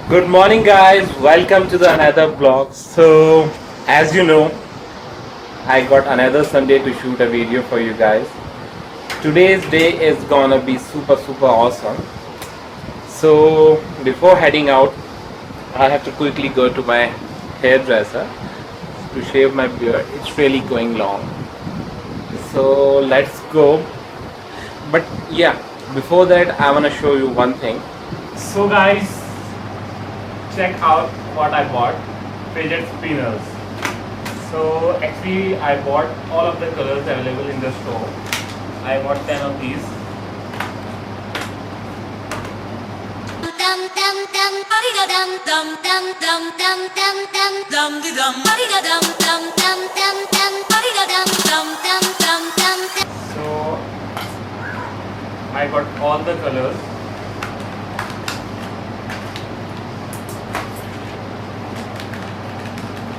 Good morning guys, welcome to the another vlog. So as you know, I got another Sunday to shoot a video for you guys. Today's day is gonna be super awesome. So before heading out, I have to quickly go to my hairdresser to shave my beard. It's really going long, so let's go. But yeah, before that I want to show you one thing. So guys, check out what I bought. Fidget spinners. So actually I bought all of the colors available in the store. I bought 10 of these. So I got all the colors.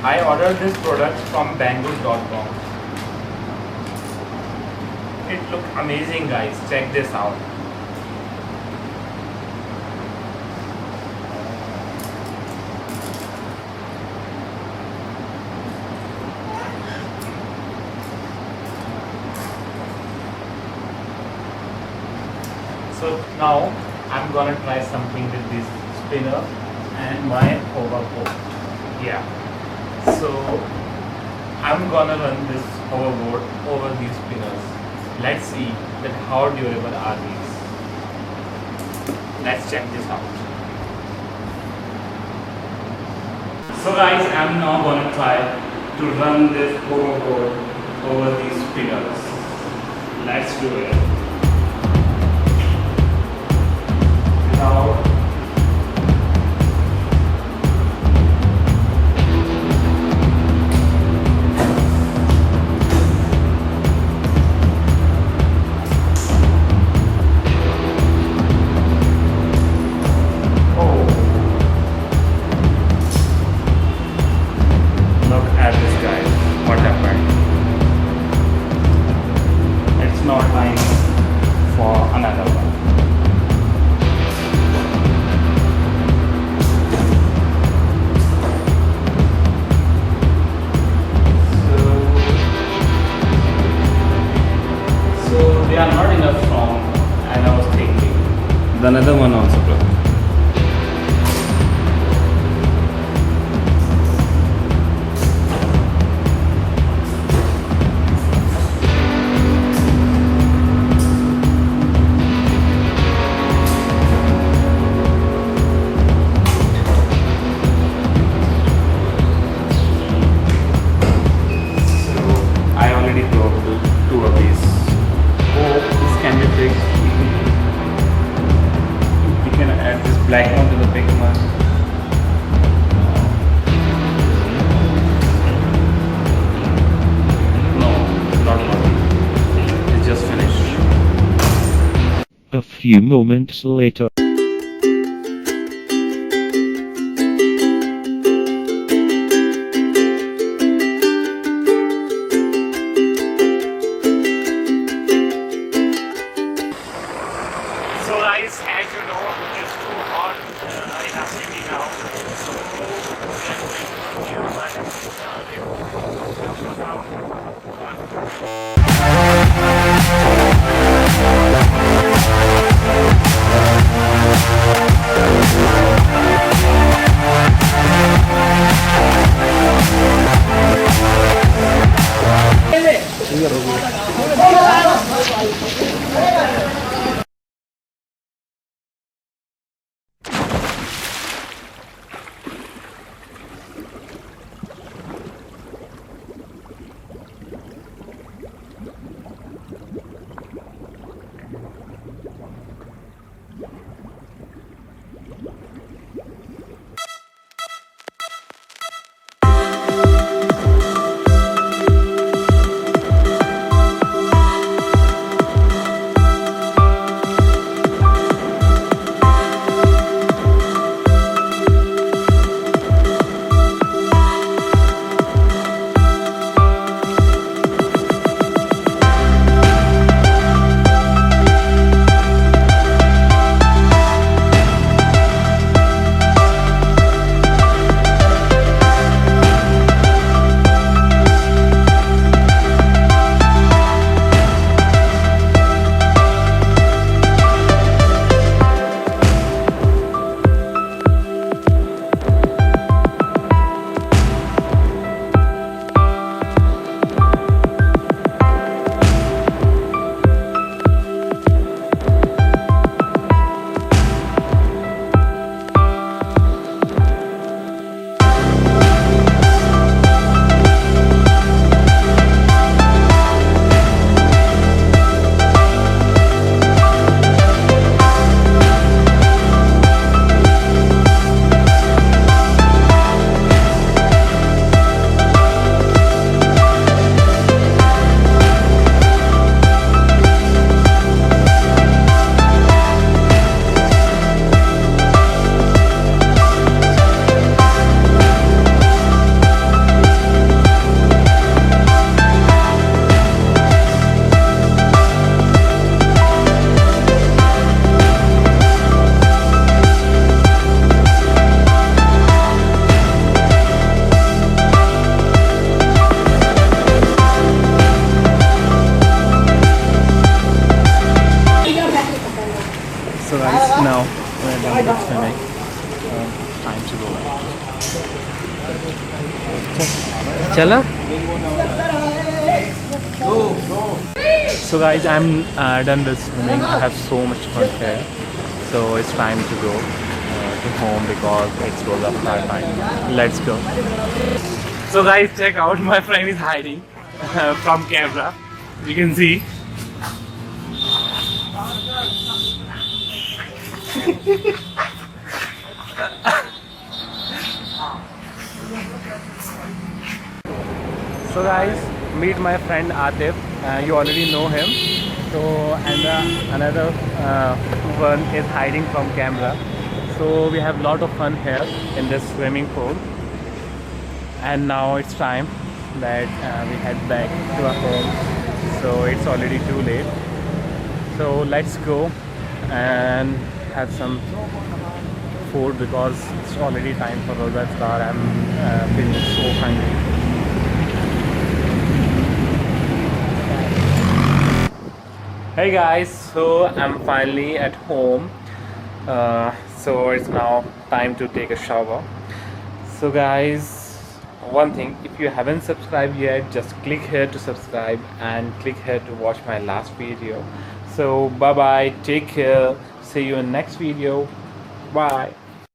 I ordered this product from bamboo.com. It looks amazing guys, check this out. So now I'm gonna try something with this spinner and my hoverboard. Yeah. So I'm gonna run this hoverboard over these spinners. Let's see that how durable are these. Let's check this out. So guys, I'm now gonna try to run this hoverboard over these spinners. Let's do it. Now they are not enough strong, and I was thinking. The another one also, bro. So I already broke two of these. This can be fixed. We can add this black one to the big one. No, it's not working. It's just finished. A few moments later. So guys, as you know, it's too hot in our city now. So Time to go. चला. So guys, I'm done with swimming. I have so much fun here. So it's time to go to home because it's roll up our time. Let's go. So guys, check out, my friend is hiding from camera. You can see. So guys, meet my friend Atif. You already know him. So and another one is hiding from camera. So we have lot of fun here in this swimming pool. And now it's time that we head back to our home. So it's already too late. So let's go and have some food because it's already time for roll bar. I'm feeling so hungry. Hey guys, so I'm finally at home. So it's now time to take a shower. So guys, one thing, if you haven't subscribed yet, just click here to subscribe and click here to watch my last video. So bye bye, take care, see you in next video, bye.